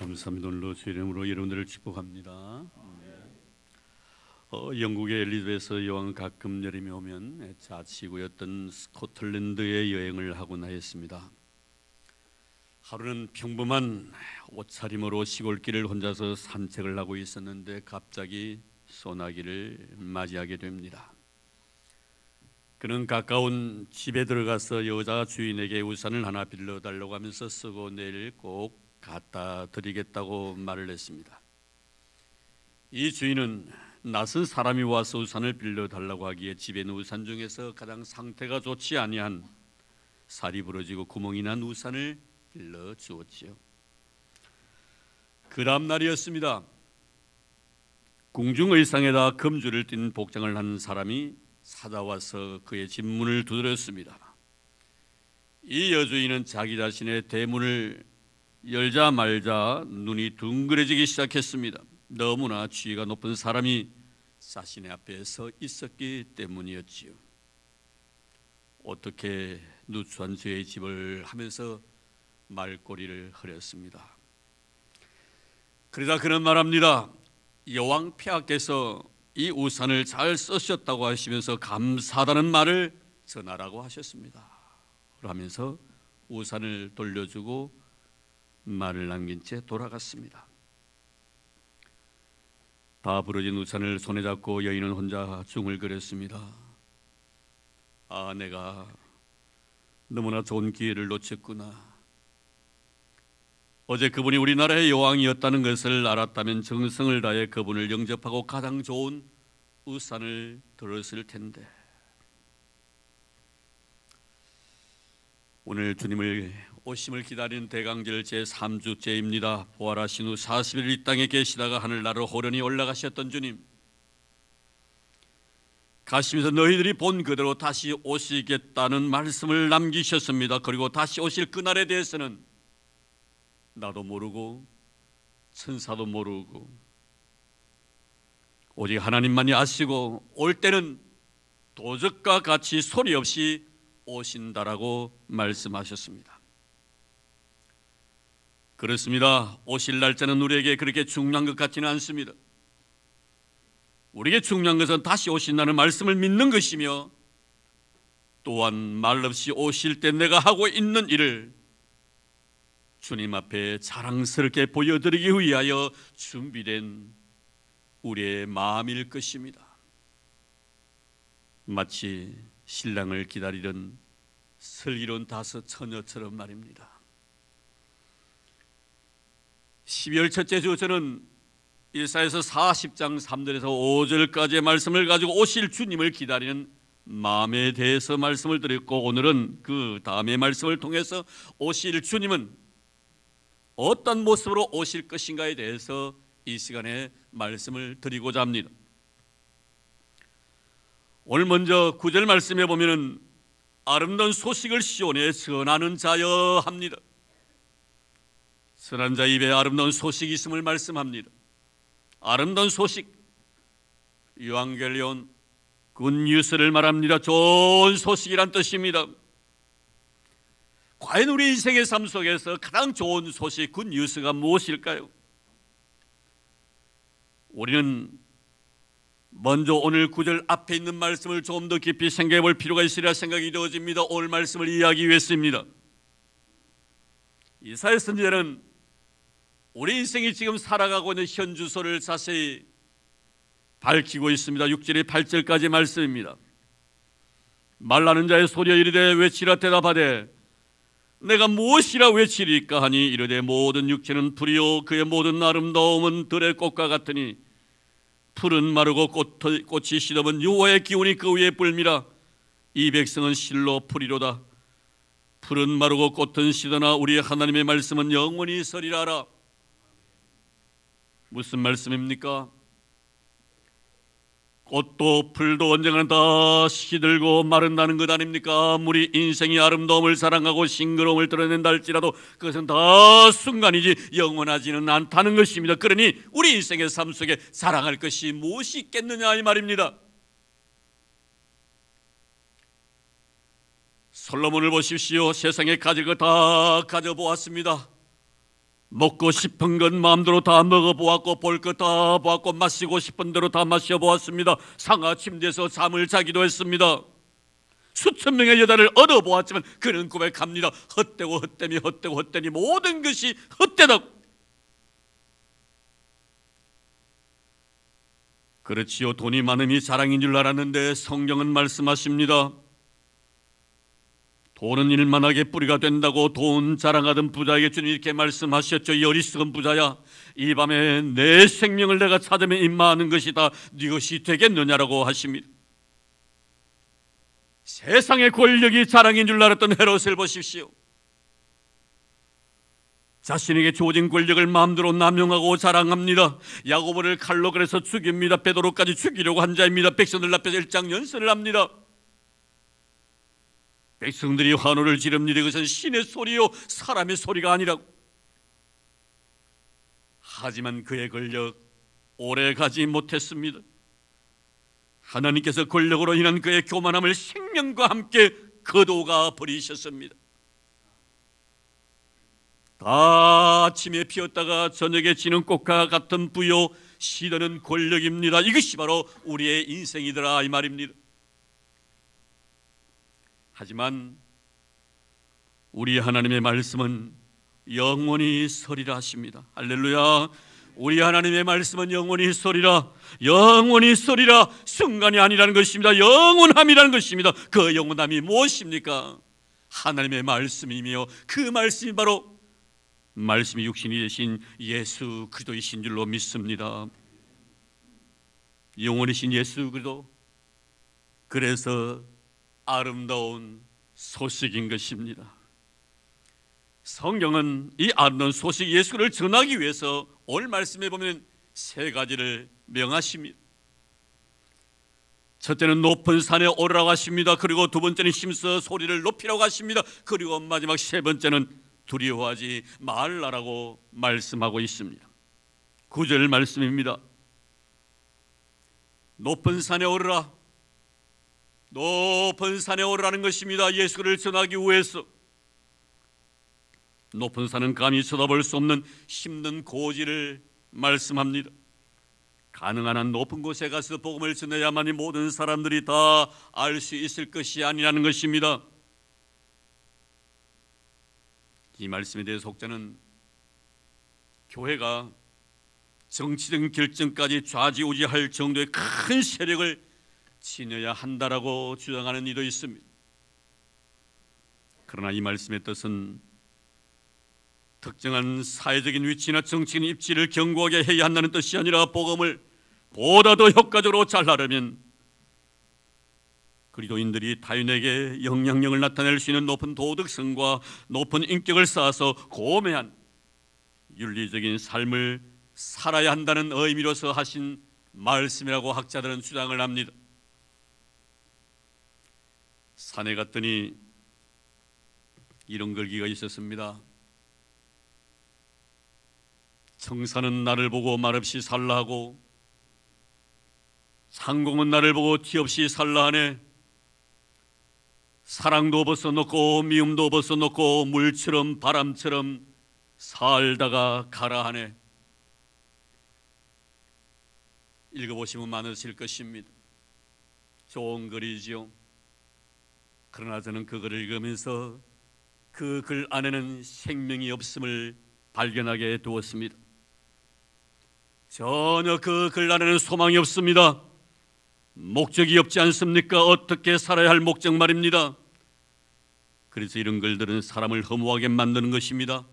감사합니다. 오늘도 주 이름으로 여러분들을 축복합니다. 영국의 엘리자베스 여왕은 가끔 여름이 오면 자치구였던 스코틀랜드에 여행을 하곤 하였습니다. 하루는 평범한 옷차림으로 시골길을 혼자서 산책을 하고 있었는데 갑자기 소나기를 맞이하게 됩니다. 그는 가까운 집에 들어가서 여자 주인에게 우산을 하나 빌려달라고 하면서 쓰고 내일 꼭 갖다 드리겠다고 말을 했습니다. 이 주인은 낯선 사람이 와서 우산을 빌려달라고 하기에 집에 있는 우산 중에서 가장 상태가 좋지 아니한 살이 부러지고 구멍이 난 우산을 빌려주었지요. 그 다음 날이었습니다. 궁중의상에다 금줄을 띤 복장을 한 사람이 찾아와서 그의 집 문을 두드렸습니다. 이 여주인은 자기 자신의 대문을 열자 말자 눈이 둥그레지기 시작했습니다. 너무나 지위가 높은 사람이 자신의 앞에 서 있었기 때문이었지요. 어떻게 누추한 저의 집을 하면서 말꼬리를 흐렸습니다. 그러자 그는 말합니다. 여왕 폐하께서 이 우산을 잘 쓰셨다고 하시면서 감사하다는 말을 전하라고 하셨습니다. 그러면서 우산을 돌려주고 말을 남긴 채 돌아갔습니다. 다 부러진 우산을 손에 잡고 여인은 혼자 중얼거렸습니다. 내가 너무나 좋은 기회를 놓쳤구나. 어제 그분이 우리나라의 여왕이었다는 것을 알았다면 정성을 다해 그분을 영접하고 가장 좋은 우산을 들었을 텐데. 오늘 주님을 오심을 기다리는 대강절 제3주째입니다. 부활하신 후 40일 이 땅에 계시다가 하늘나라로 호련히 올라가셨던 주님, 가시면서 너희들이 본 그대로 다시 오시겠다는 말씀을 남기셨습니다. 그리고 다시 오실 그날에 대해서는 나도 모르고 천사도 모르고 오직 하나님만이 아시고 올 때는 도적과 같이 소리 없이 오신다라고 말씀하셨습니다. 그렇습니다. 오실 날짜는 우리에게 그렇게 중요한 것 같지는 않습니다. 우리에게 중요한 것은 다시 오신다는 말씀을 믿는 것이며, 또한 말없이 오실 때 내가 하고 있는 일을 주님 앞에 자랑스럽게 보여드리기 위하여 준비된 우리의 마음일 것입니다. 마치 신랑을 기다리던 슬기로운 다섯 처녀처럼 말입니다. 12월 첫째 주 저는 이사야서 40장 3절에서 5절까지의 말씀을 가지고 오실 주님을 기다리는 마음에 대해서 말씀을 드렸고, 오늘은 그 다음의 말씀을 통해서 오실 주님은 어떤 모습으로 오실 것인가에 대해서 이 시간에 말씀을 드리고자 합니다. 오늘 먼저 9절 말씀에 보면은 아름다운 소식을 시온에 전하는 자여 합니다. 선한 자 입에 아름다운 소식이 있음을 말씀합니다. 아름다운 소식, 유앙겔리온, 굿뉴스를 말합니다. 좋은 소식이란 뜻입니다. 과연 우리 인생의 삶 속에서 가장 좋은 소식, 굿뉴스가 무엇일까요? 우리는 먼저 오늘 9절 앞에 있는 말씀을 조금 더 깊이 생각해 볼 필요가 있으리라 생각이 되어집니다. 오늘 말씀을 이해하기 위해서입니다. 이사야 선지자는 우리 인생이 지금 살아가고 있는 현 주소를 자세히 밝히고 있습니다. 6절에 8절까지 말씀입니다. 말하는 자의 소리여 이르되 외치라 대답하되 내가 무엇이라 외치리까 하니 이르되 모든 육체는 풀이요 그의 모든 아름다움은 들의 꽃과 같으니 풀은 마르고 꽃이 시덤은 여호와의 기운이 그 위에 뿔미라. 이 백성은 실로 풀이로다. 풀은 마르고 꽃은 시드나 우리의 하나님의 말씀은 영원히 서리라라. 무슨 말씀입니까? 꽃도 풀도 언젠가는 다 시들고 마른다는 것 아닙니까? 아무리 인생이 아름다움을 사랑하고 싱그러움을 드러낸다 할지라도 그것은 다 순간이지 영원하지는 않다는 것입니다. 그러니 우리 인생의 삶 속에 사랑할 것이 무엇이 있겠느냐 이 말입니다. 솔로몬을 보십시오. 세상에 가질 것 다 가져보았습니다. 먹고 싶은 건 마음대로 다 먹어보았고 볼 것 다 보았고 마시고 싶은 대로 다 마셔보았습니다. 상하 침대에서 잠을 자기도 했습니다. 수천 명의 여자를 얻어보았지만 그는 고백합니다. 헛되고 헛되니 헛되고 헛되니 모든 것이 헛되다고. 그렇지요, 돈이 많음이 자랑인 줄 알았는데 성경은 말씀하십니다. 돈은 일만하게 뿌리가 된다고. 돈 자랑하던 부자에게 주님 이렇게 말씀하셨죠. 이 어리석은 부자야, 이 밤에 내 생명을 내가 찾으면 임마하는 것이다. 네 것이 되겠느냐라고 하십니다. 세상의 권력이 자랑인 줄 알았던 헤롯을 보십시오. 자신에게 주어진 권력을 마음대로 남용하고 자랑합니다. 야고보를 칼로 그래서 죽입니다. 베드로까지 죽이려고 한 자입니다. 백성들 앞에서 일장연설을 합니다. 백성들이 환호를 지릅니다. 이것은 신의 소리요 사람의 소리가 아니라고. 하지만 그의 권력 오래 가지 못했습니다. 하나님께서 권력으로 인한 그의 교만함을 생명과 함께 거두어 버리셨습니다. 다 아침에 피었다가 저녁에 지는 꽃과 같은 부요 시드는 권력입니다. 이것이 바로 우리의 인생이더라 이 말입니다. 하지만 우리 하나님의 말씀은 영원히 서리라 하십니다. 할렐루야. 우리 하나님의 말씀은 영원히 서리라. 영원히 서리라. 순간이 아니라는 것입니다. 영원함이라는 것입니다. 그 영원함이 무엇입니까? 하나님의 말씀이며 그 말씀이 바로 말씀이 육신이 되신 예수 그리스도이신 줄로 믿습니다. 영원이신 예수 그리스도, 그래서 아름다운 소식인 것입니다. 성경은 이 아름다운 소식 예수를 전하기 위해서 오늘 말씀에 보면 세 가지를 명하십니다. 첫째는 높은 산에 오르라고 하십니다. 그리고 두 번째는 힘써 소리를 높이라고 하십니다. 그리고 마지막 세 번째는 두려워하지 말라라고 말씀하고 있습니다. 9절 말씀입니다. 높은 산에 오르라. 높은 산에 오르라는 것입니다. 예수를 전하기 위해서. 높은 산은 감히 쳐다볼 수 없는 힘든 고지를 말씀합니다. 가능한 한 높은 곳에 가서 복음을 전해야만이 모든 사람들이 다 알 수 있을 것이 아니라는 것입니다. 이 말씀에 대해서 혹자는 교회가 정치적 결정까지 좌지우지할 정도의 큰 세력을 지녀야 한다라고 주장하는 이도 있습니다. 그러나 이 말씀의 뜻은 특정한 사회적인 위치나 정치인 입지를 견고하게 해야 한다는 뜻이 아니라 복음을 보다 더 효과적으로 전하려면 그리스도인들이 타인에게 영향력을 나타낼 수 있는 높은 도덕성과 높은 인격을 쌓아서 고매한 윤리적인 삶을 살아야 한다는 의미로서 하신 말씀이라고 학자들은 주장을 합니다. 산에 갔더니 이런 글귀가 있었습니다. 청산은 나를 보고 말없이 살라 하고 상공은 나를 보고 티없이 살라 하네. 사랑도 벗어놓고 미움도 벗어놓고 물처럼 바람처럼 살다가 가라 하네. 읽어보시면 많으실 것입니다. 좋은 글이지요. 그러나 저는 그 글을 읽으면서 그 글 안에는 생명이 없음을 발견하게 되었습니다. 전혀 그 글 안에는 소망이 없습니다. 목적이 없지 않습니까? 어떻게 살아야 할 목적 말입니다. 그래서 이런 글들은 사람을 허무하게 만드는 것입니다.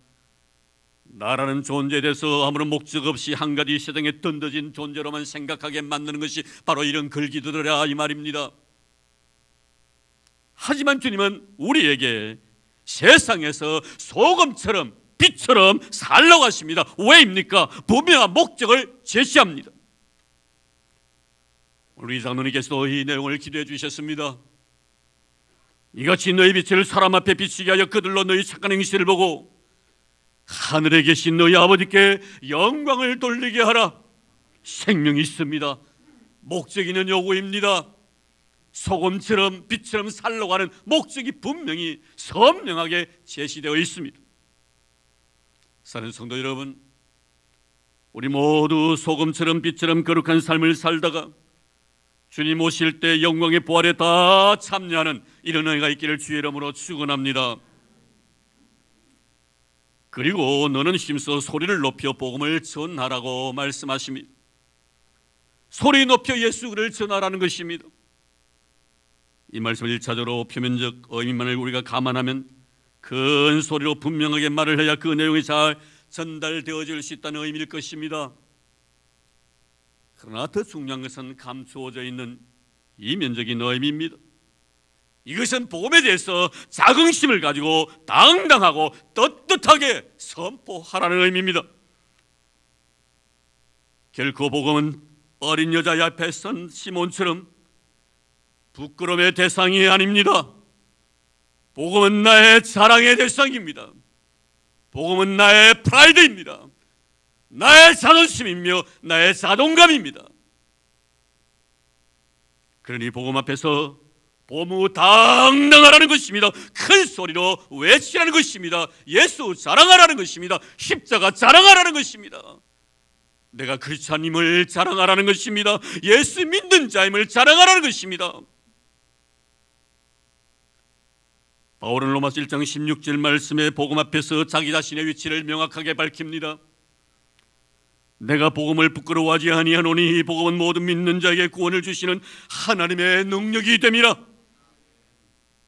나라는 존재에 대해서 아무런 목적 없이 한 가지 세상에 던져진 존재로만 생각하게 만드는 것이 바로 이런 글귀들이라 이 말입니다. 하지만 주님은 우리에게 세상에서 소금처럼 빛처럼 살라고 하십니다. 왜입니까? 분명한 목적을 제시합니다. 우리 장로님께서도 이 내용을 기도해 주셨습니다. 이같이 너희 빛을 사람 앞에 비추게 하여 그들로 너희 착한 행실을 보고 하늘에 계신 너희 아버지께 영광을 돌리게 하라. 생명이 있습니다. 목적 있는 요구입니다. 소금처럼 빛처럼 살라고 하는 목적이 분명히 선명하게 제시되어 있습니다. 사랑하는 성도 여러분, 우리 모두 소금처럼 빛처럼 거룩한 삶을 살다가 주님 오실 때 영광의 부활에 다 참여하는 이런 은혜가 있기를 주의 이름으로 축원합니다. 그리고 너는 힘써 소리를 높여 복음을 전하라고 말씀하십니다. 소리 높여 예수를 전하라는 것입니다. 이 말씀을 1차적으로 표면적 의미만을 우리가 감안하면 큰 소리로 분명하게 말을 해야 그 내용이 잘 전달되어질 수 있다는 의미일 것입니다. 그러나 더 중요한 것은 감추어져 있는 이면적인 의미입니다. 이것은 복음에 대해서 자긍심을 가지고 당당하고 떳떳하게 선포하라는 의미입니다. 결코 복음은 어린 여자 앞에 선 시몬처럼 부끄러움의 대상이 아닙니다. 복음은 나의 자랑의 대상입니다. 복음은 나의 프라이드입니다. 나의 자존심이며 나의 자존감입니다. 그러니 복음 앞에서 보무당당하라는 것입니다. 큰 소리로 외치라는 것입니다. 예수 자랑하라는 것입니다. 십자가 자랑하라는 것입니다. 내가 크리스찬임을 자랑하라는 것입니다. 예수 믿는 자임을 자랑하라는 것입니다. 바울은 로마서 1장 16절 말씀에 복음 앞에서 자기 자신의 위치를 명확하게 밝힙니다. 내가 복음을 부끄러워하지 아니하노니 복음은 모든 믿는 자에게 구원을 주시는 하나님의 능력이 됨이라.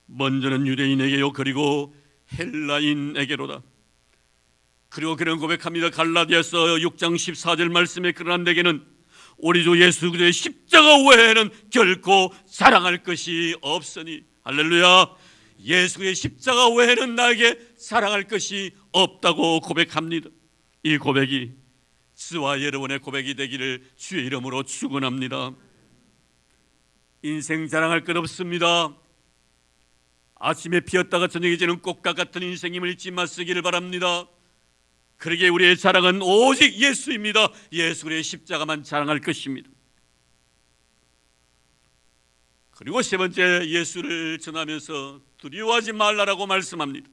먼저는 유대인에게요 그리고 헬라인에게로다. 그리고 그런 고백합니다. 갈라디아서 6장 14절 말씀에 그러나 내게는 우리 주 예수 그리스도의 십자가 외에는 결코 자랑할 것이 없으니. 할렐루야. 예수의 십자가 외에는 나에게 자랑할 것이 없다고 고백합니다. 이 고백이 저와 여러분의 고백이 되기를 주의 이름으로 축원합니다. 인생 자랑할 것 없습니다. 아침에 피었다가 저녁에 지는 꽃과 같은 인생임을 잊지 마시기를 바랍니다. 그러기에 우리의 자랑은 오직 예수입니다. 예수 그리스도의 십자가만 자랑할 것입니다. 그리고 세 번째, 예수를 전하면서 두려워하지 말라라고 말씀합니다.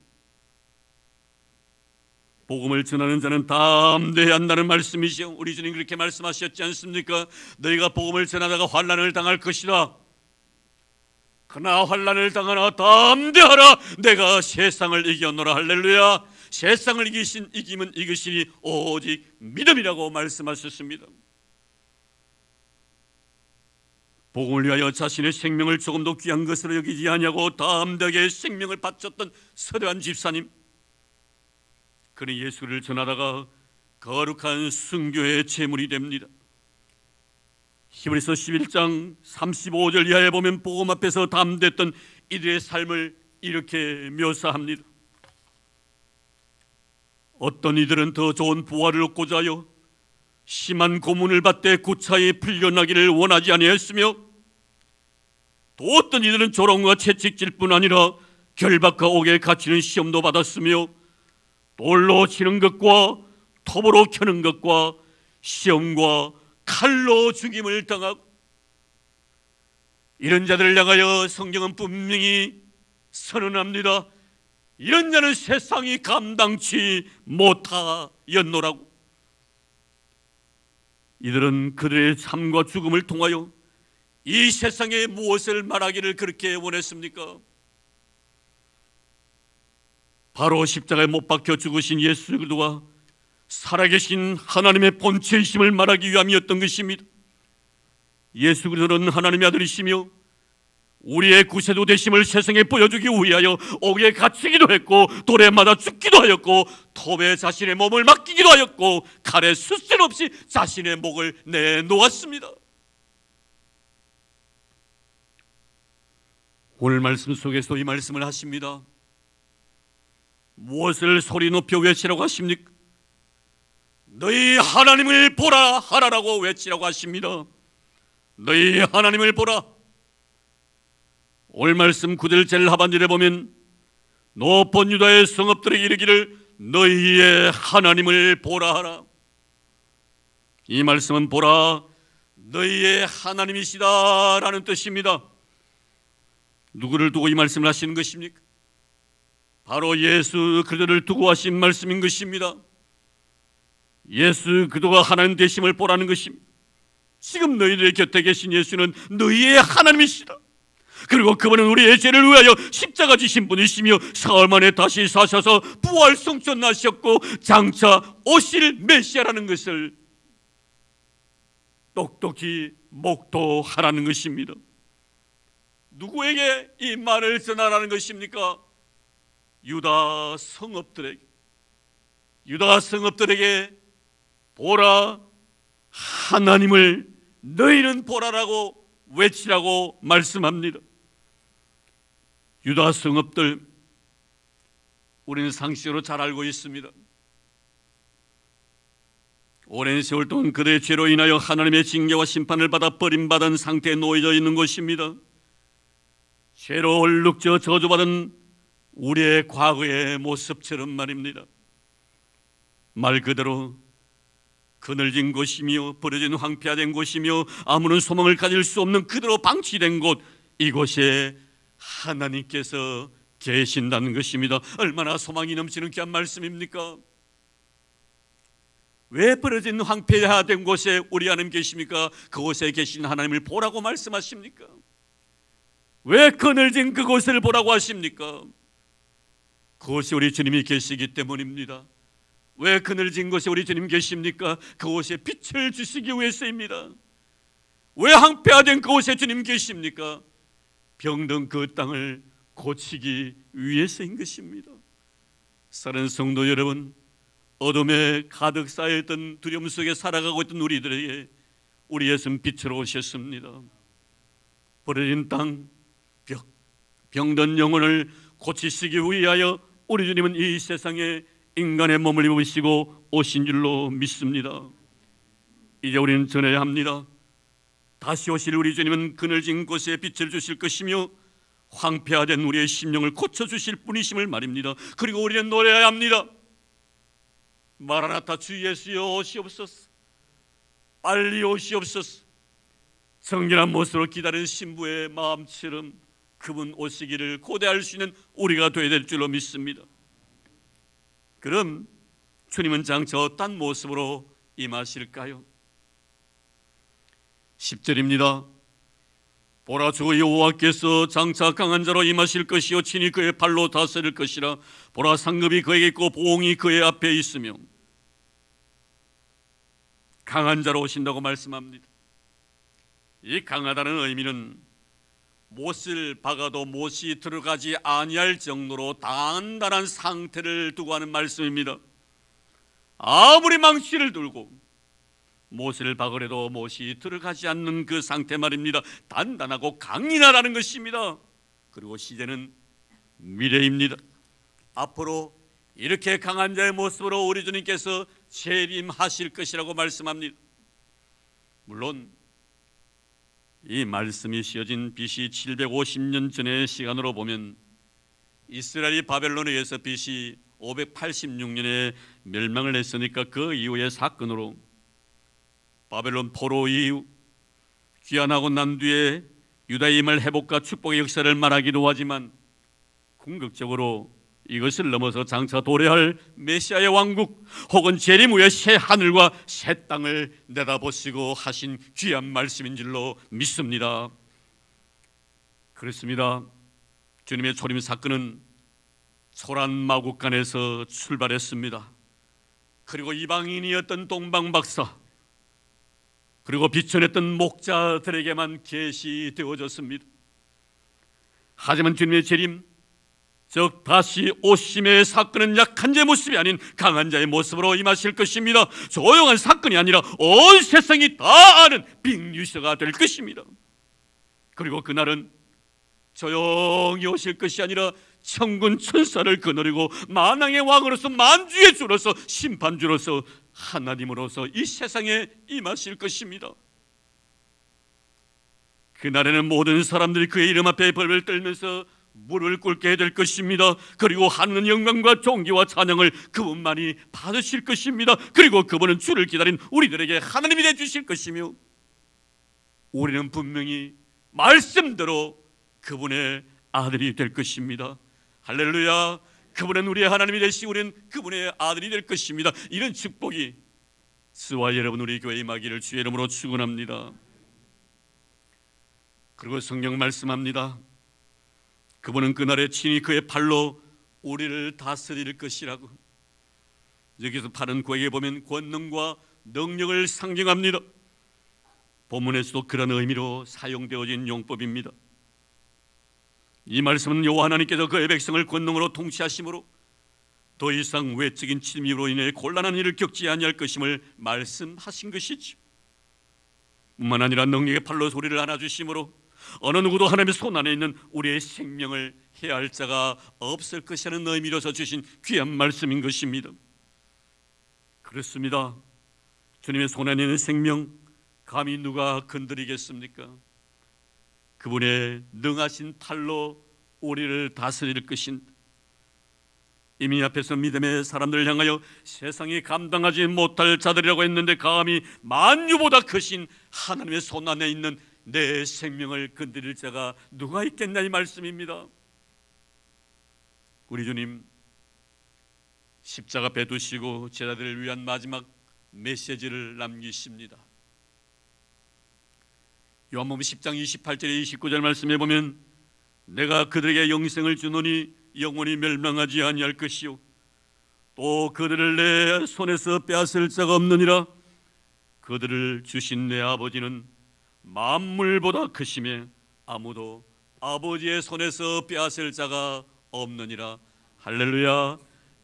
복음을 전하는 자는 담대해야 한다는 말씀이죠. 우리 주님 그렇게 말씀하셨지 않습니까? 너희가 복음을 전하다가 환난을 당할 것이다. 그러나 환난을 당하나 담대하라. 내가 세상을 이겼노라. 할렐루야. 세상을 이기면 이것이 오직 믿음이라고 말씀하셨습니다. 복음을 위하여 자신의 생명을 조금도 귀한 것으로 여기지 아니하고 담대하게 생명을 바쳤던 서대한 집사님, 그는 예수를 전하다가 거룩한 순교의 제물이 됩니다. 히브리서 11장 35절 이하에 보면 복음 앞에서 담대했던 이들의 삶을 이렇게 묘사합니다. 어떤 이들은 더 좋은 부활을 얻고자 하여 심한 고문을 받되 구차히 풀려나기를 원하지 아니했으며, 또 어떤 이들은 조롱과 채찍질 뿐 아니라 결박과 옥에 갇히는 시험도 받았으며, 돌로 치는 것과 톱으로 켜는 것과 시험과 칼로 죽임을 당하고, 이런 자들을 향하여 성경은 분명히 선언합니다. 이런 자는 세상이 감당치 못하였노라고. 이들은 그들의 삶과 죽음을 통하여 이 세상에 무엇을 말하기를 그렇게 원했습니까? 바로 십자가에 못 박혀 죽으신 예수 그리스도와 살아계신 하나님의 본체이심을 말하기 위함이었던 것입니다. 예수 그리스도는 하나님의 아들이시며 우리의 구세주 되심을 세상에 보여주기 위하여 옥에 갇히기도 했고, 돌에 맞아 죽기도 하였고, 톱에 자신의 몸을 맡기기도 하였고, 칼에 숫셈 없이 자신의 목을 내놓았습니다. 오늘 말씀 속에서 이 말씀을 하십니다. 무엇을 소리 높여 외치라고 하십니까? 너희 하나님을 보라 하라라고 외치라고 하십니다. 너희 하나님을 보라. 오늘 말씀 9절 제일 하반절에 보면 높은 유다의 성읍들에게 이르기를 너희의 하나님을 보라 하라. 이 말씀은 보라, 너희의 하나님이시다라는 뜻입니다. 누구를 두고 이 말씀을 하시는 것입니까? 바로 예수 그리스도를 두고 하신 말씀인 것입니다. 예수 그리스도가 하나님 되심을 보라는 것입니다. 지금 너희들의 곁에 계신 예수는 너희의 하나님이시다. 그리고 그분은 우리의 죄를 위하여 십자가 지신 분이시며 사흘 만에 다시 사셔서 부활 승천하셨고 장차 오실 메시아라는 것을 똑똑히 목도하라는 것입니다. 누구에게 이 말을 전하라는 것입니까? 유다 성읍들에게 보라, 하나님을 너희는 보라라고 외치라고 말씀합니다. 유다 성읍들, 우리는 상식으로 잘 알고 있습니다. 오랜 세월 동안 그들의 죄로 인하여 하나님의 징계와 심판을 받아 버림받은 상태에 놓여져 있는 것입니다. 죄로 얼룩져 저주받은 우리의 과거의 모습처럼 말입니다. 말 그대로 그늘진 곳이며 버려진 황폐화된 곳이며 아무런 소망을 가질 수 없는 그대로 방치된 곳, 이곳에 하나님께서 계신다는 것입니다. 얼마나 소망이 넘치는 귀한 말씀입니까? 왜 버려진 황폐화된 곳에 우리 하나님 계십니까? 그곳에 계신 하나님을 보라고 말씀하십니까? 왜 그늘진 그곳을 보라고 하십니까? 그곳에 우리 주님이 계시기 때문입니다. 왜 그늘진 곳에 우리 주님 계십니까? 그곳에 빛을 주시기 위해서입니다. 왜 황폐화된 그곳에 주님 계십니까? 병든 그 땅을 고치기 위해서인 것입니다. 사랑하는 성도 여러분, 어둠에 가득 쌓여있던 두려움 속에 살아가고 있던 우리들에게 우리 예수는 빛으로 오셨습니다. 버려진 땅, 병든 영혼을 고치시기 위하여 우리 주님은 이 세상에 인간의 몸을 입으시고 오신 줄로 믿습니다. 이제 우리는 전해야 합니다. 다시 오실 우리 주님은 그늘진 곳에 빛을 주실 것이며 황폐화된 우리의 심령을 고쳐주실 분이심을 말입니다. 그리고 우리는 노래해야 합니다. 마라나타 주 예수여 오시옵소서, 빨리 오시옵소서. 정결한 모습으로 기다리는 신부의 마음처럼 그분 오시기를 고대할 수 있는 우리가 되어야 될 줄로 믿습니다. 그럼 주님은 장차 어떤 모습으로 임하실까요? 10절입니다. 보라, 주 여호와께서 장차 강한 자로 임하실 것이요 친히 그의 발로 다스릴 것이라. 보라, 상급이 그에게 있고 보응이 그의 앞에 있으며. 강한 자로 오신다고 말씀합니다. 이 강하다는 의미는 못을 박아도 못이 들어가지 아니할 정도로 단단한 상태를 두고 하는 말씀입니다. 아무리 망치를 들고 못을 박으려도 못이 들어가지 않는 그 상태 말입니다. 단단하고 강인하다는 것입니다. 그리고 시제는 미래입니다. 앞으로 이렇게 강한 자의 모습으로 우리 주님께서 재림하실 것이라고 말씀합니다. 물론 이 말씀이 씌어진 BC 750년 전의 시간으로 보면 이스라엘이 바벨론에 의해서 BC 586년에 멸망을 했으니까 그 이후의 사건으로 바벨론 포로 이후 귀환하고 난 뒤에 유다의 힘을 회복과 축복의 역사를 말하기도 하지만 궁극적으로 이것을 넘어서 장차 도래할 메시아의 왕국 혹은 재림 후의 새 하늘과 새 땅을 내다보시고 하신 귀한 말씀인 줄로 믿습니다. 그렇습니다. 주님의 초림 사건은 소란 마국간에서 출발했습니다. 그리고 이방인이었던 동방박사 그리고 비천했던 목자들에게만 계시되어졌습니다. 하지만 주님의 재림, 즉 다시 오심의 사건은 약한 자의 모습이 아닌 강한 자의 모습으로 임하실 것입니다. 조용한 사건이 아니라 온 세상이 다 아는 빅뉴스가 될 것입니다. 그리고 그날은 조용히 오실 것이 아니라 천군 천사를 거느리고 만왕의 왕으로서 만주의 주로서 심판주로서 하나님으로서 이 세상에 임하실 것입니다. 그날에는 모든 사람들이 그의 이름 앞에 벌벌 떨면서 무릎을 꿇게 될 것입니다. 그리고 하는 영광과 존귀와 찬양을 그분만이 받으실 것입니다. 그리고 그분은 주를 기다린 우리들에게 하나님이 되주실 것이며 우리는 분명히 말씀대로 그분의 아들이 될 것입니다. 할렐루야. 그분은 우리의 하나님이 되시고 우리는 그분의 아들이 될 것입니다. 이런 축복이 저와 여러분 우리 교회 임하기를 주의 이름으로 축원합니다. 그리고 성경 말씀합니다. 그분은 그날에 친히 그의 팔로 우리를 다스릴 것이라고. 여기서 팔은 그에게 보면 권능과 능력을 상징합니다. 본문에서도 그런 의미로 사용되어진 용법입니다. 이 말씀은 여호와 하나님께서 그의 백성을 권능으로 통치하심으로 더 이상 외적인 침입으로 인해 곤란한 일을 겪지 아니할 것임을 말씀하신 것이죠. 뿐만 아니라 능력의 팔로 소리를 안아주심으로 어느 누구도 하나님의 손 안에 있는 우리의 생명을 해할 자가 없을 것이라는 의미로서 주신 귀한 말씀인 것입니다. 그렇습니다. 주님의 손 안에 있는 생명 감히 누가 건드리겠습니까? 그분의 능하신 팔로 우리를 다스릴 것인, 이미 앞에서 믿음의 사람들을 향하여 세상이 감당하지 못할 자들이라고 했는데 감히 만유보다 크신 하나님의 손 안에 있는 내 생명을 건드릴 자가 누가 있겠냐 이 말씀입니다. 우리 주님 십자가 배두시고 제자들을 위한 마지막 메시지를 남기십니다. 요한복음 10장 28절에 29절 말씀에 보면 내가 그들에게 영생을 주노니 영원히 멸망하지 아니할 것이요 또 그들을 내 손에서 빼앗을 자가 없느니라. 그들을 주신 내 아버지는 만물보다 크심에 아무도 아버지의 손에서 빼앗을 자가 없느니라. 할렐루야.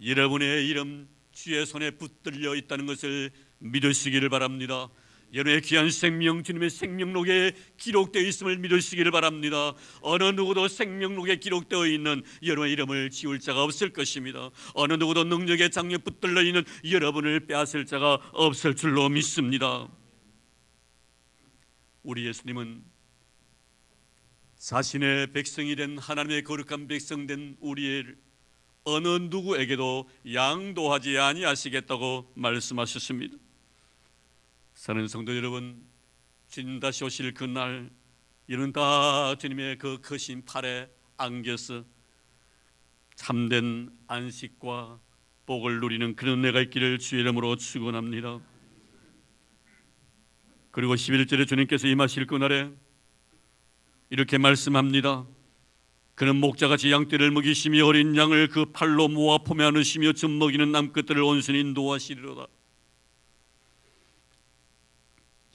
여러분의 이름 주의 손에 붙들려 있다는 것을 믿으시기를 바랍니다. 여러분의 귀한 생명 주님의 생명록에 기록되어 있음을 믿으시기를 바랍니다. 어느 누구도 생명록에 기록되어 있는 여러분의 이름을 지울 자가 없을 것입니다. 어느 누구도 능력의 장에 붙들려 있는 여러분을 빼앗을 자가 없을 줄로 믿습니다. 우리 예수님은 자신의 백성이 된 하나님의 거룩한 백성 된 우리를 어느 누구에게도 양도하지 아니하시겠다고 말씀하셨습니다. 사는 성도 여러분, 주님 다시 오실 그날 이는 다 주님의 그 크신 팔에 안겨서 참된 안식과 복을 누리는 그런 은혜가 있기를 주의 이름으로 축원합니다. 그리고 11절에 주님께서 임하실 그날에 이렇게 말씀합니다. 그는 목자같이 양떼를 먹이시며 어린 양을 그 팔로 모아 품에 안으시며 젖먹이는 남끝들을 온순히 인도하시리로다.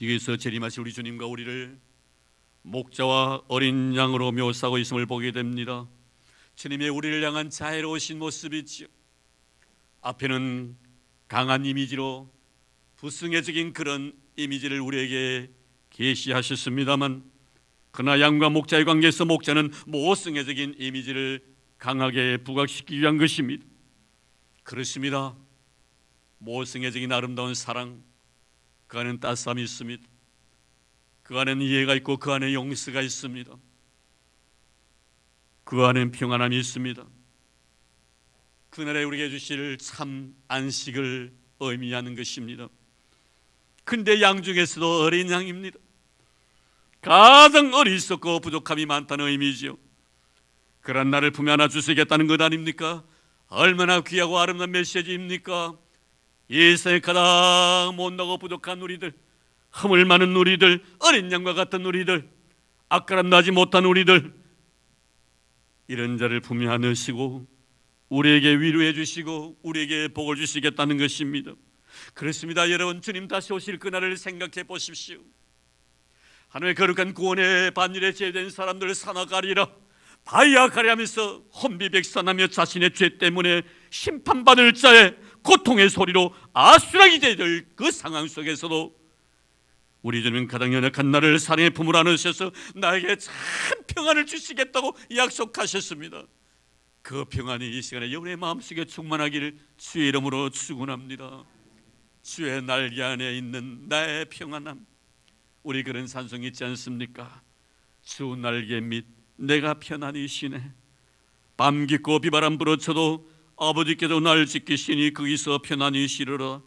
여기서 재림하실 우리 주님과 우리를 목자와 어린 양으로 묘사하고 있음을 보게 됩니다. 주님의 우리를 향한 자애로우신 모습이지요. 앞에는 강한 이미지로 부승애적인 그런 이미지를 우리에게 계시하셨습니다만 그러나 양과 목자의 관계에서 목자는 모성애적인 이미지를 강하게 부각시키기 위한 것입니다. 그렇습니다. 모성애적인 아름다운 사랑, 그 안에는 따스함이 있습니다. 그 안에는 이해가 있고 그 안에 용서가 있습니다. 그 안에는 평안함이 있습니다. 그날에 우리에게 주실 참 안식을 의미하는 것입니다. 근데 양 중에서도 어린 양입니다. 가장 어리석고 부족함이 많다는 의미지요. 그런 나를 품에 안아 주시겠다는 것 아닙니까? 얼마나 귀하고 아름다운 메시지입니까? 이 세상에 가장 못나고 부족한 우리들, 허물 많은 우리들, 어린 양과 같은 우리들, 악가람 나지 못한 우리들, 이런 자를 품에 안으시고 우리에게 위로해 주시고 우리에게 복을 주시겠다는 것입니다. 그렇습니다. 여러분, 주님 다시 오실 그날을 생각해 보십시오. 하나님의 거룩한 구원의 반일에 제된 사람들을 사나가리라 바야가리 하면서 혼비백산하며 자신의 죄 때문에 심판받을 자의 고통의 소리로 아수라기 될 그 상황 속에서도 우리 주님은 가장 연약한 나를 사랑의 품으로 안으셔서 나에게 참 평안을 주시겠다고 약속하셨습니다. 그 평안이 이 시간에 여러분의 마음속에 충만하기를 주의 이름으로 축원합니다. 주의 날개 안에 있는 나의 평안함, 우리 그런 찬송이 있지 않습니까? 주 날개 밑 내가 편안히 쉬네. 밤 깊고 비바람 불어쳐도 아버지께서 날 지키시니 거기서 편안히 쉬르라.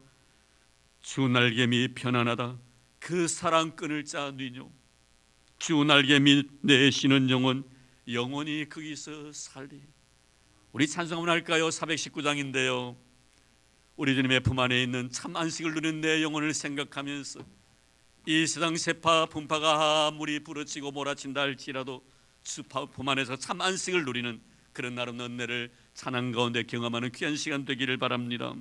주 날개 밑 편안하다. 그 사랑 끈을 짜뉘뇨. 주 날개 밑 내 쉬는 영혼 영원히 거기서 살리. 우리 찬송 한번 할까요? 419장인데요 우리 주님의 품 안에 있는 참 안식을 누리는 내 영혼을 생각하면서 이 세상 세파 분파가 아무리 부러지고 몰아친다 할지라도 주 품 안에서 참 안식을 누리는 그런 아름다운 은혜를 찬양 가운데 경험하는 귀한 시간 되기를 바랍니다.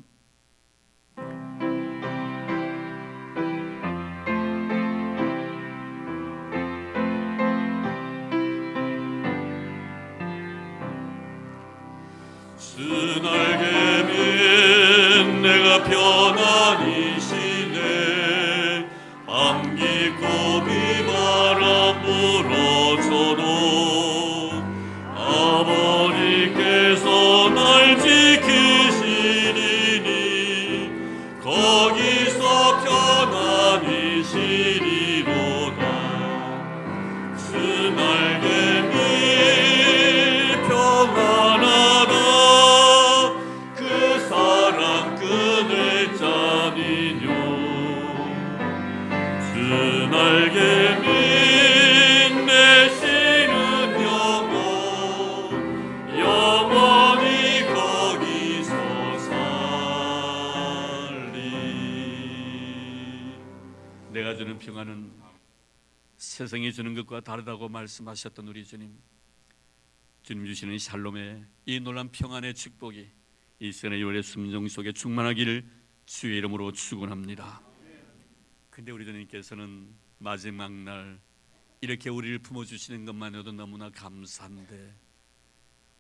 주 날개면 내가 편안히 쉬네. 밤기 고비 바람 불어줘도 아버지께서 날 지키시리니 거기서 편안히 쉬리로다. 주 날개면 평안하다. 그 사랑 끊을 자니뇨. 주 날개 빛내시는 영혼 영원히 거기서 살리. 내가 주는 평안은 세상이 주는 것과 다르다고 말씀하셨던 우리 주님, 주님 주시는 샬롬의 이 놀라운 평안의 축복이 이 시간의 요의 순종 속에 충만하기를 주의 이름으로 축원합니다. 근데 우리 주님께서는 마지막 날 이렇게 우리를 품어주시는 것만으로도 너무나 감사한데,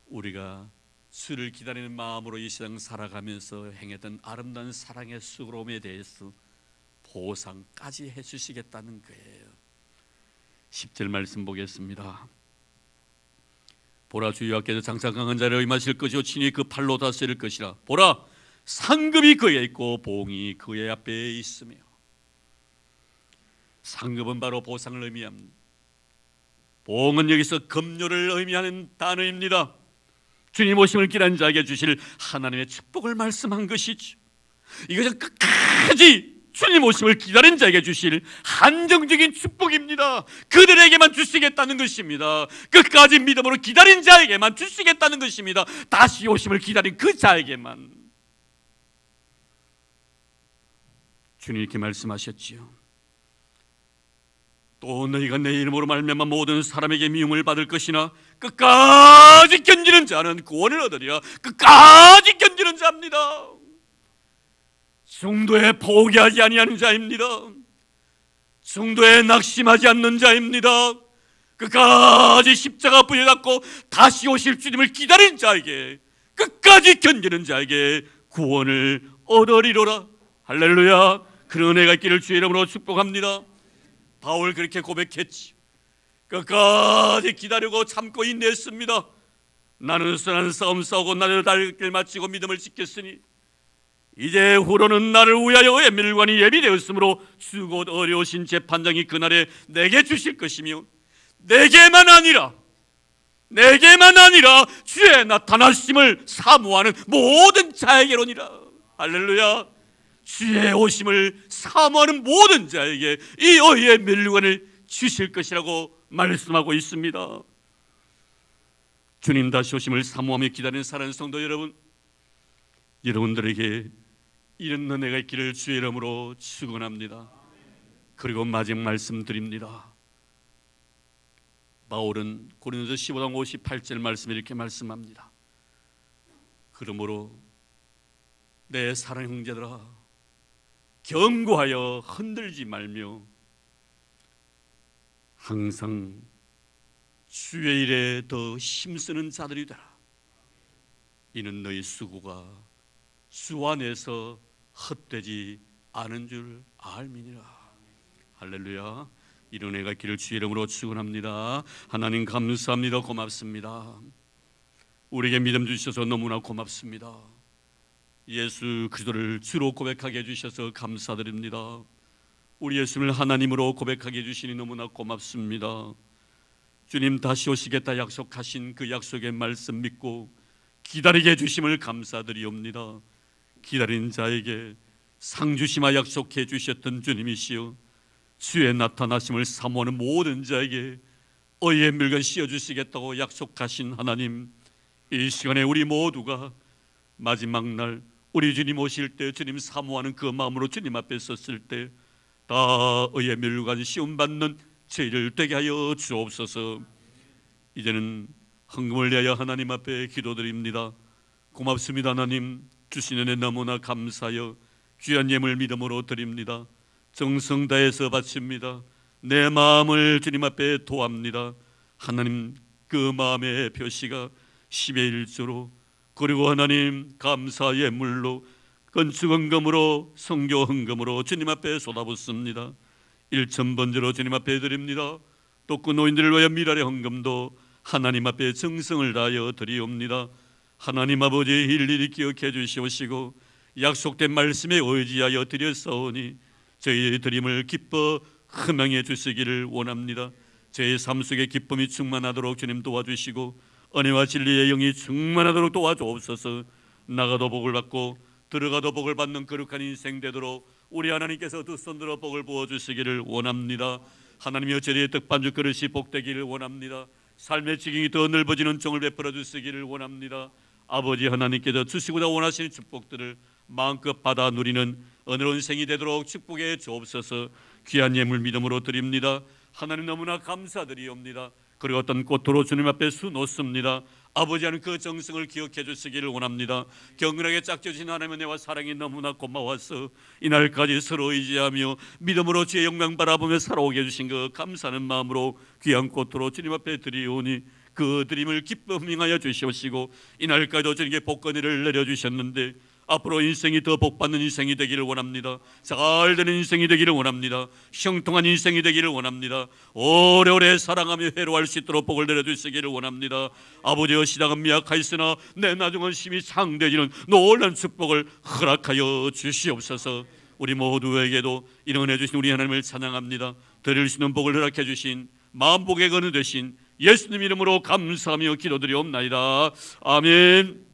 우리가 주를 기다리는 마음으로 이 세상 살아가면서 행했던 아름다운 사랑의 수고로움에 대해서 보상까지 해주시겠다는 거예요. 10절 말씀 보겠습니다. 보라, 주 여호와께서 장차 강한 자를 임하실 것이요 친히 그 팔로 다스릴 것이라. 보라, 상급이 그에 있고 보응이 그의 앞에 있으며. 상급은 바로 보상을 의미합니다. 보응은 여기서 급료를 의미하는 단어입니다. 주님 오심을 기다린 자에게 주실 하나님의 축복을 말씀한 것이죠. 이것은 끝까지 주님 오심을 기다린 자에게 주실 한정적인 축복입니다. 그들에게만 주시겠다는 것입니다. 끝까지 믿음으로 기다린 자에게만 주시겠다는 것입니다. 다시 오심을 기다린 그 자에게만. 주님 이렇게 말씀하셨지요. 또 너희가 내 이름으로 말미암아 모든 사람에게 미움을 받을 것이나 끝까지 견디는 자는 구원을 얻으리라. 끝까지 견디는 자입니다. 중도에 포기하지 아니하는 자입니다. 중도에 낙심하지 않는 자입니다. 끝까지 십자가 부여잡고 다시 오실 주님을 기다린 자에게, 끝까지 견디는 자에게 구원을 얻으리로라. 할렐루야. 그런 은혜가 있기를 주의 이름으로 축복합니다. 바울 그렇게 고백했지. 끝까지 기다리고 참고 인내했습니다. 나는 선한 싸움 싸우고 나를 달 길 마치고 믿음을 지켰으니 이제 후로는 나를 위하여 멸관이 예비되었으므로 주 곧 어려우신 재판장이 그날에 내게 주실 것이며 내게만 아니라 주의 나타나심을 사모하는 모든 자에게로니라. 할렐루야. 주의 오심을 사모하는 모든 자에게 이 의의 멸관을 주실 것이라고 말씀하고 있습니다. 주님 다시 오심을 사모하며 기다리는 사랑하는 성도 여러분, 여러분들에게 이런 은혜가 있기를 주의 이름으로 축원합니다. 그리고 마지막 말씀드립니다. 바울은 고린도서 15장 58절 말씀에 이렇게 말씀합니다. 그러므로 내 사랑 형제들아, 견고하여 흔들지 말며 항상 주의 일에 더 힘쓰는 자들이 되라. 이는 너희 수고가 주 안에서 헛되지 않은 줄 알미니라. 할렐루야. 이런 은혜가 있기를 주의 이름으로 축원합니다. 하나님 감사합니다. 고맙습니다. 우리에게 믿음 주셔서 너무나 고맙습니다. 예수 그리스도를 주로 고백하게 해주셔서 감사드립니다. 우리 예수님을 하나님으로 고백하게 해주시니 너무나 고맙습니다. 주님 다시 오시겠다 약속하신 그 약속의 말씀 믿고 기다리게 해주심을 감사드리옵니다. 기다린 자에게 상 주시마 약속해 주셨던 주님이시여, 주의 나타나심을 사모하는 모든 자에게 의의 물건 씌워주시겠다고 약속하신 하나님, 이 시간에 우리 모두가 마지막 날 우리 주님 오실 때 주님 사모하는 그 마음으로 주님 앞에 섰을 때 다 의의 멸관 시험받는 죄를 되게 하여 주옵소서. 이제는 헌금을 내어 하나님 앞에 기도드립니다. 고맙습니다. 하나님 주신 은혜 너무나 감사하여 귀한 예물 믿음으로 드립니다. 정성 다해서 바칩니다. 내 마음을 주님 앞에 도합니다. 하나님 그 마음의 표시가 10의 1조로 그리고 하나님 감사 예물로 건축 헌금으로 성교 헌금으로 주님 앞에 쏟아붓습니다. 1,000번제로 주님 앞에 드립니다. 또 그 노인들을 위하여 미랄의 헌금도 하나님 앞에 정성을 다하여 드리옵니다. 하나님 아버지 일일이 기억해 주시옵시고 약속된 말씀에 의지하여 드렸사오니 저희의 드림을 기뻐 흠양해 주시기를 원합니다. 저의 삶 속에 기쁨이 충만하도록 주님 도와주시고 은혜와 진리의 영이 충만하도록 도와주옵소서. 나가도 복을 받고 들어가도 복을 받는 거룩한 인생 되도록 우리 하나님께서 두 손들어 복을 부어주시기를 원합니다. 하나님의 저리의 떡반죽 그릇이 복되기를 원합니다. 삶의 지경이 더 넓어지는 종을 베풀어 주시기를 원합니다. 아버지 하나님께서 주시고자 원하시는 축복들을 마음껏 받아 누리는 은혜로운 생이 되도록 축복해 주옵소서. 귀한 예물 믿음으로 드립니다. 하나님 너무나 감사드리옵니다. 그리고 어떤 꽃으로 주님 앞에 수놓습니다. 아버지 하는 그 정성을 기억해 주시기를 원합니다. 경건하게 짝져진 하나님의 은혜와 사랑이 너무나 고마워서 이날까지 서로 의지하며 믿음으로 주의 영광 바라보며 살아오게 해주신 그 감사하는 마음으로 귀한 꽃으로 주님 앞에 드리오니 그 드림을 기뻐 흥하여 주시옵시고 이날까지도 주님께 복권을 내려주셨는데 앞으로 인생이 더 복받는 인생이 되기를 원합니다. 잘되는 인생이 되기를 원합니다. 형통한 인생이 되기를 원합니다. 오래오래 사랑하며 회로할 수 있도록 복을 내려주시기를 원합니다. 아버지여 시작은 미약하였으나 내 나중은 심히 상대지는 놀라운 축복을 허락하여 주시옵소서. 우리 모두에게도 이런 은혜 주신 우리 하나님을 찬양합니다. 드릴 수 있는 복을 허락해 주신 마음복의 근원 되신 예수님 이름으로 감사하며 기도드리옵나이다. 아멘.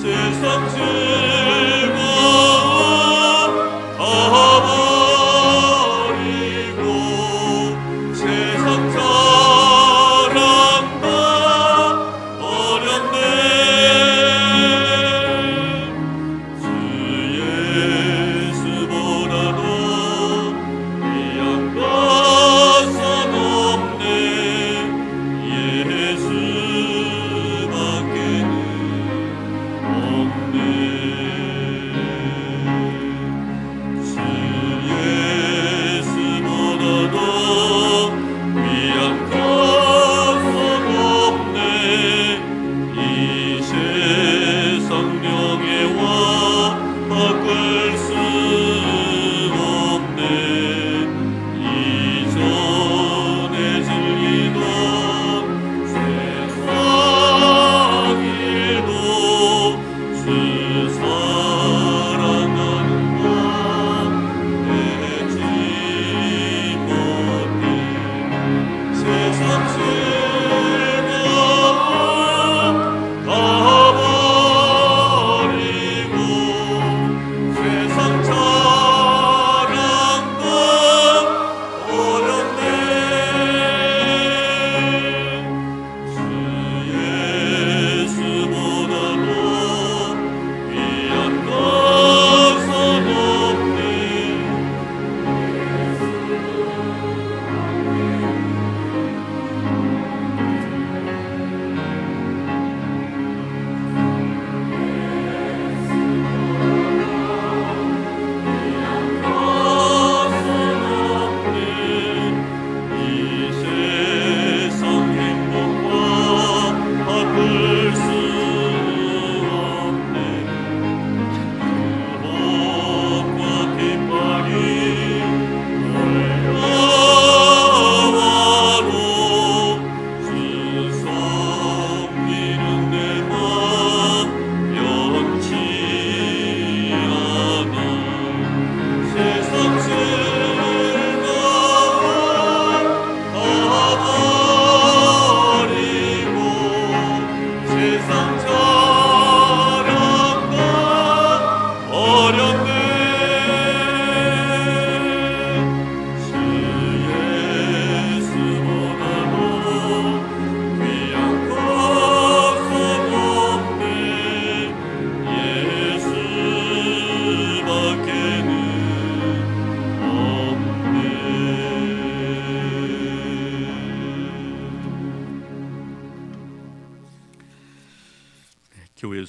세상 즐거운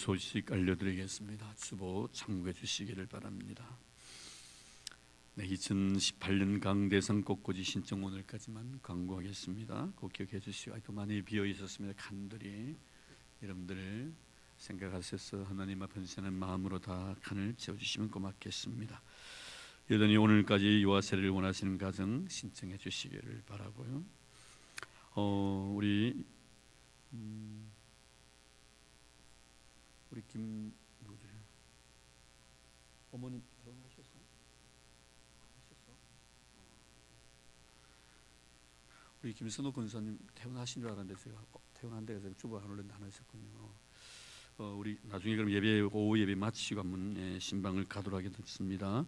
소식 알려드리겠습니다. 주보 참고해 주시기를 바랍니다. 네, 2018년 강대상 꽃꽂이 신청 오늘까지만 광고하겠습니다. 꼭 기억해 주시고, 아직도 많이 비어 있었습니다. 칸들이 여러분들 생각하셔서 하나님 앞에 헌신하는 마음으로 다 칸을 채워주시면 고맙겠습니다. 여전히 오늘까지 유아 세례를 원하시는 가정 신청해 주시기를 바라고요. 우리 김 누구죠? 어머님 결혼하셨어? 우리 김선호 권사님 퇴원하신 줄 알았는데 제가 퇴원한 데가 주보 안 올렸는데 하나 있었군요. 우리 나중에 그럼 예배 오후 예배 마치고 한번 신방을 가도록 하겠습니다.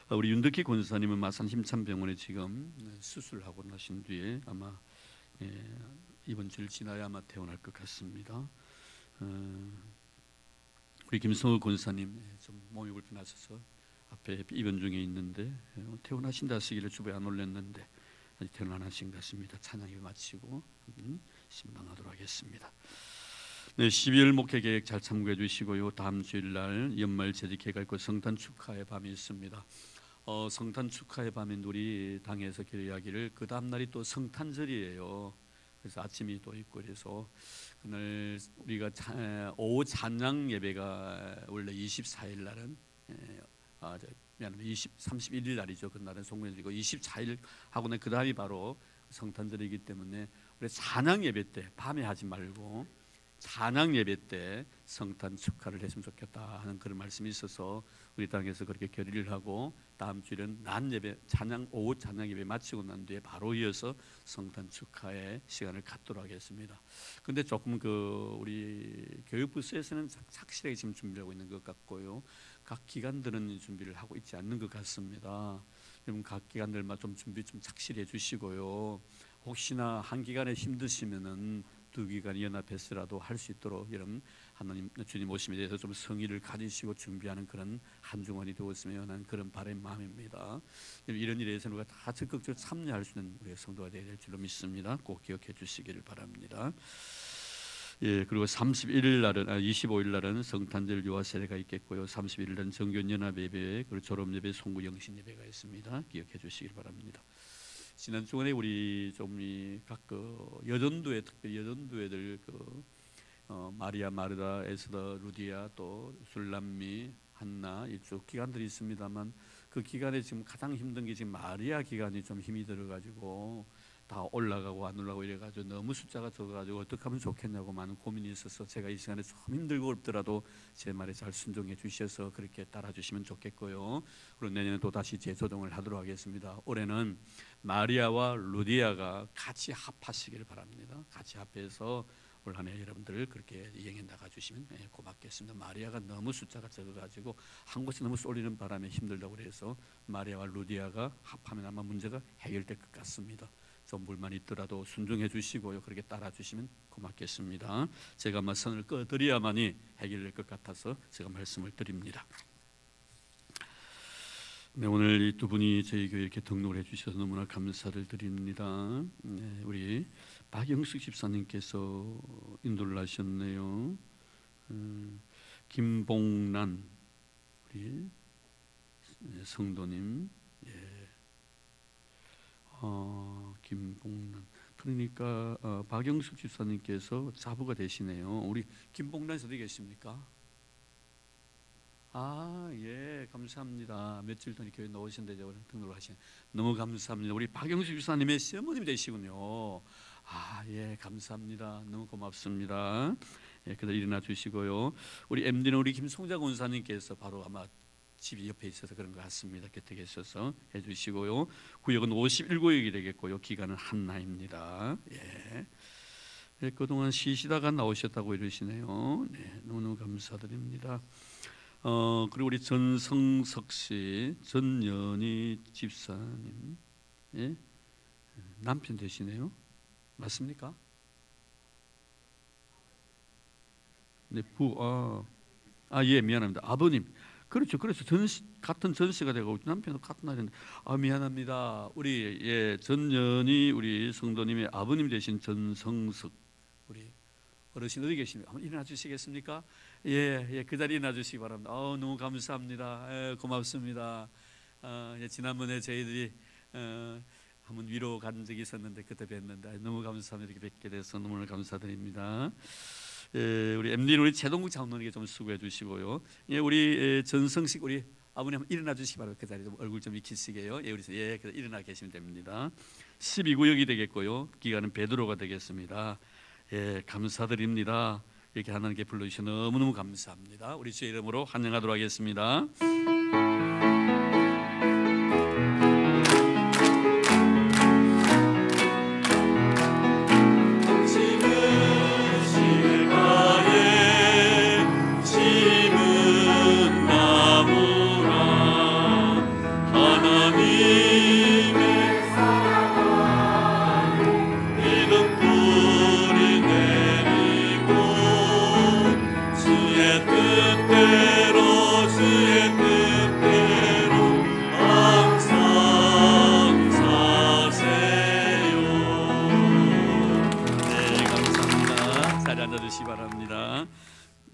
우리 윤덕희 권사님은 마산 힘찬병원에 지금 수술하고 나신 뒤에 아마 이번 주를 지나야 아마 퇴원할 것 같습니다. 우리 김성호 권사님 좀 몸이 불편하셔서 앞에 입원 중에 있는데 퇴원하신다 하시기를 주보에 안 올렸는데 아직 퇴원 안 하신 것 같습니다. 찬양을 마치고 신방하도록 하겠습니다. 네, 12월 목회 계획 잘 참고해 주시고요. 다음 주일날 연말 재직 계획과 성탄 축하의 밤이 있습니다. 성탄 축하의 밤인 우리 당에서 기도하기를 그 다음 날이 또 성탄절이에요. 그래서 아침이 또 있고 그래서 그날 우리가 오후 찬양 예배가 원래 24일 날은 31일 날이죠. 그날은 송년이고 24일 하고 그 다음이 바로 성탄절이기 때문에 우리 찬양 예배 때 밤에 하지 말고 찬양 예배 때 성탄 축하를 했으면 좋겠다 하는 그런 말씀이 있어서 우리 당에서 그렇게 결의를 하고 다음 주일은 낮 예배 오후 찬양 예배 마치고 난 뒤에 바로 이어서 성탄 축하의 시간을 갖도록 하겠습니다. 근데 조금 우리 교육부서에서는 착실하게 지금 준비하고 있는 것 같고요. 각 기관들은 준비를 하고 있지 않는 것 같습니다. 여러분 각 기관들만 좀 준비 좀 착실히 해주시고요. 혹시나 한 기관에 힘드시면은 두 기관이 연합해서라도 할 수 있도록 여러분 하나님 주님 오심에 대해서 좀 성의를 가지시고 준비하는 그런 한 주간이 되었으면 하는 그런 바람의 마음입니다. 이런 일에서는 우리가 다 적극적으로 참여할 수 있는 우리의 성도가 되어야 될 줄로 믿습니다. 꼭 기억해 주시기를 바랍니다. 예, 그리고 31일 날은 25일 날은 성탄절 유아 세례가 있겠고요. 31일 날은 정교연 연합 예배 그리고 졸업 예배, 송구 영신 예배가 있습니다. 기억해 주시길 바랍니다. 지난 주간에 우리 좀 각 여전도회 특별히 여전도회들 마리아, 마르다, 에스더, 루디아 또 술람미, 한나 이쪽 기관들이 있습니다만 그 기간에 지금 가장 힘든 게 지금 마리아 기간이 좀 힘이 들어가지고 다 올라가고 안 올라가고 이래가지고 너무 숫자가 적어가지고 어떻게 하면 좋겠냐고 많은 고민이 있어서 제가 이 시간에 좀 힘들고 어렵더라도 제 말에 잘 순종해 주셔서 그렇게 따라주시면 좋겠고요. 그리고 내년에 또 다시 재조정을 하도록 하겠습니다. 올해는 마리아와 루디아가 같이 합하시기를 바랍니다. 같이 합해서 올 한 해 여러분들 그렇게 이행해 나가주시면 고맙겠습니다. 마리아가 너무 숫자가 적어가지고 한 곳에 너무 쏠리는 바람에 힘들다고 그래서 마리아와 루디아가 합하면 아마 문제가 해결될 것 같습니다. 좀 불만 있더라도 순종해 주시고요. 그렇게 따라 주시면 고맙겠습니다. 제가 아마 선을 꺼드려야만이 해결될 것 같아서 제가 말씀을 드립니다. 네, 오늘 이 두 분이 저희 교회 이렇게 등록을 해주셔서 너무나 감사를 드립니다. 네, 우리 박영숙 집사님께서 인도를 하셨네요. 김봉란 우리 성도님, 김봉란. 그러니까 박영숙 집사님께서 자부가 되시네요. 우리 김봉란 어디 계십니까? 예, 감사합니다. 며칠 전에 교회 나오신데 등록을 하시네. 너무 감사합니다. 우리 박영숙 집사님의 시어머님이 되시군요. 예, 감사합니다. 너무 고맙습니다. 예, 그대로 일어나 주시고요. 우리 MD는 우리 김송자 권사님께서 바로 아마 집이 옆에 있어서 그런 것 같습니다. 곁에 계셔서 해주시고요. 구역은 51구역이 되겠고요. 기간은 한나입니다. 예. 네, 그동안 쉬시다가 나오셨다고 이러시네요. 네, 너무 감사드립니다. 그리고 우리 전성석 씨, 전연희 집사님, 예? 남편 되시네요. 맞습니까? 네, 예, 미안합니다. 아버님, 그렇죠. 같은 전씨가 되고 남편도 같은 날인데, 미안합니다. 우리 전연희 우리 성도님의 아버님 되신 전성석 우리 어르신 어디 계십니까? 한번 일어나 주시겠습니까? 그 자리에 놔주시기 바랍니다. 너무 감사합니다. 고맙습니다. 지난번에 저희들이 한번 위로 간 적이 있었는데 그때 뵀는데 너무 감사합니다. 이렇게 뵙게 돼서 너무 감사드립니다. 우리 MD 우리 최동국 장로님께 좀 수고해 주시고요. 우리 전성식 우리 아버님 한번 일어나 주시기 바랍니다. 그 자리에 얼굴 좀 익히시게요. 우리 일어나 계시면 됩니다. 12구역이 되겠고요. 기간은 베드로가 되겠습니다. 감사드립니다. 이렇게 하나님께 불러주셔서 너무너무 감사합니다. 우리 주의 이름으로 환영하도록 하겠습니다.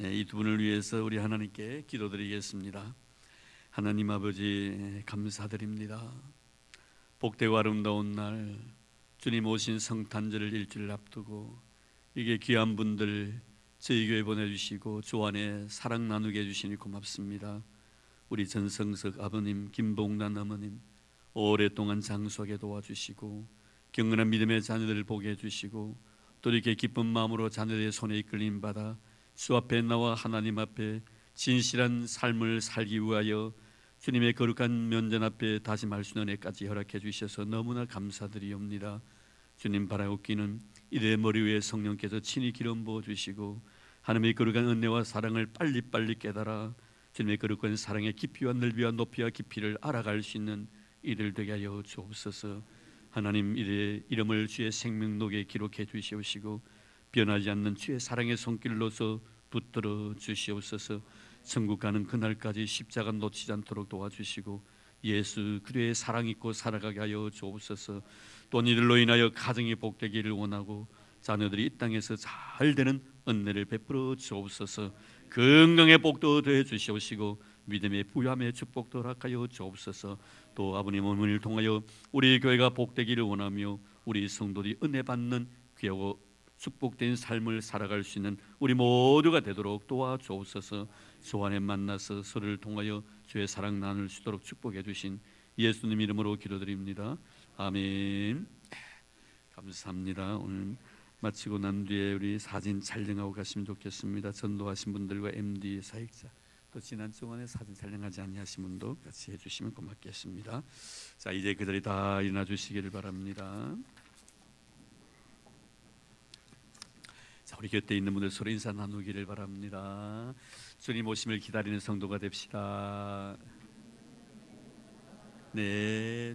이 두 분을 위해서 우리 하나님께 기도드리겠습니다. 하나님 아버지 감사드립니다. 복되고 아름다운 날 주님 오신 성탄절을 일주일 앞두고 이게 귀한 분들 저희 교회 보내주시고 주 안에 사랑 나누게 해주시니 고맙습니다. 우리 전성석 아버님, 김봉란 어머님 오랫동안 장수하게 도와주시고 경건한 믿음의 자녀들을 보게 해주시고 또 이렇게 기쁜 마음으로 자녀들의 손에 이끌림 받아 주 앞에 나와 하나님 앞에 진실한 삶을 살기 위하여 주님의 거룩한 면전 앞에 다짐할 수 있는 은혜까지 허락해 주셔서 너무나 감사드리옵니다. 주님 바라옵기는 이들의 머리 위에 성령께서 친히 기름 부어 주시고 하나님의 거룩한 은혜와 사랑을 빨리빨리 깨달아 주님의 거룩한 사랑의 깊이와 넓이와 높이와 깊이를 알아갈 수 있는 이들 되게 하여 주옵소서. 하나님 이들의 이름을 주의 생명록에 기록해 주시옵시고 변하지 않는 주의 사랑의 손길로서 붙들어 주시옵소서. 천국 가는 그날까지 십자가 놓치지 않도록 도와주시고 예수 그리스도의 사랑 있고 살아가게 하여 주옵소서. 또 이들로 인하여 가정이 복되기를 원하고 자녀들이 이 땅에서 잘 되는 은혜를 베풀어 주옵소서. 건강의 복도 더해 주시옵시고 믿음의 부유함의 축복도 허락하여 주옵소서. 또 아버님 어머니를 통하여 우리 교회가 복되기를 원하며 우리 성도들이 은혜 받는 귀하고 축복된 삶을 살아갈 수 있는 우리 모두가 되도록 도와주옵소서. 주 안에 만나서 서로를 통하여 주의 사랑 나눌 수 있도록 축복해 주신 예수님 이름으로 기도드립니다. 아멘. 감사합니다. 오늘 마치고 난 뒤에 우리 사진 촬영하고 가시면 좋겠습니다. 전도하신 분들과 MD 사역자 또 지난 주간에 사진 촬영하지 아니하신 분도 같이 해주시면 고맙겠습니다. 자, 이제 그들이 다 일어나 주시기를 바랍니다. 자, 우리 곁에 있는 분들 서로 인사 나누기를 바랍니다. 주님 오심을 기다리는 성도가 됩시다. 네,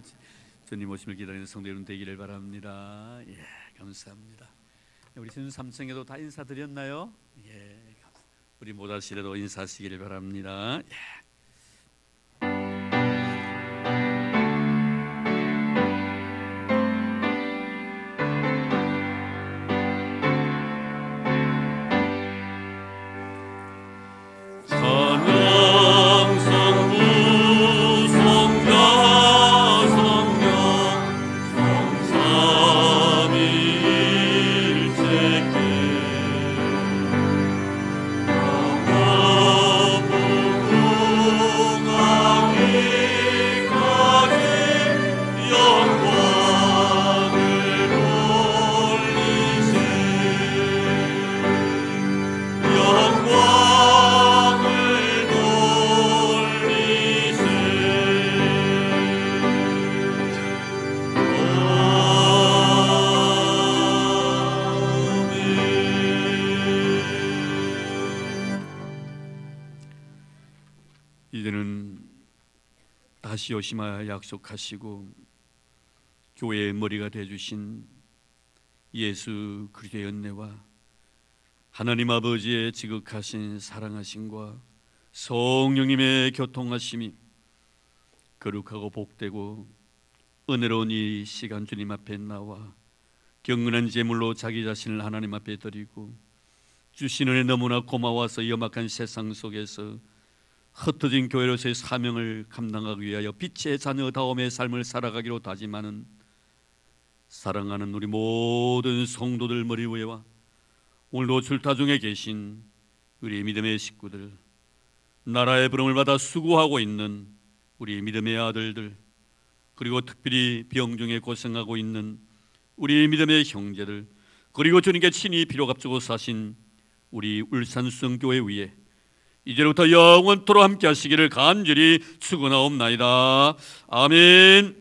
주님 오심을 기다리는 성도 여러분 되기를 바랍니다. 감사합니다. 우리 지금 3층에도 다 인사드렸나요? 우리 모다실에도 인사하시기를 바랍니다. 이제는 다시 오시마 약속하시고 교회의 머리가 되어주신 예수 그리스도의 은혜와 하나님 아버지의 지극하신 사랑하심과 성령님의 교통하심이 거룩하고 복되고 은혜로운 이 시간 주님 앞에 나와 경건한 제물로 자기 자신을 하나님 앞에 드리고 주신 은혜 너무나 고마워서 염악한 세상 속에서 흩어진 교회로서의 사명을 감당하기 위하여 빛의 자녀다움의 삶을 살아가기로 다짐하는 사랑하는 우리 모든 성도들 머리 위에와 오늘도 줄타 중에 계신 우리 믿음의 식구들, 나라의 부름을 받아 수고하고 있는 우리 믿음의 아들들, 그리고 특별히 병중에 고생하고 있는 우리 믿음의 형제들, 그리고 주님께 친히 비로 값주고 사신 우리 울산성교회 위에 이제부터 영원토록 함께 하시기를 간절히 축원하옵나이다. 아멘.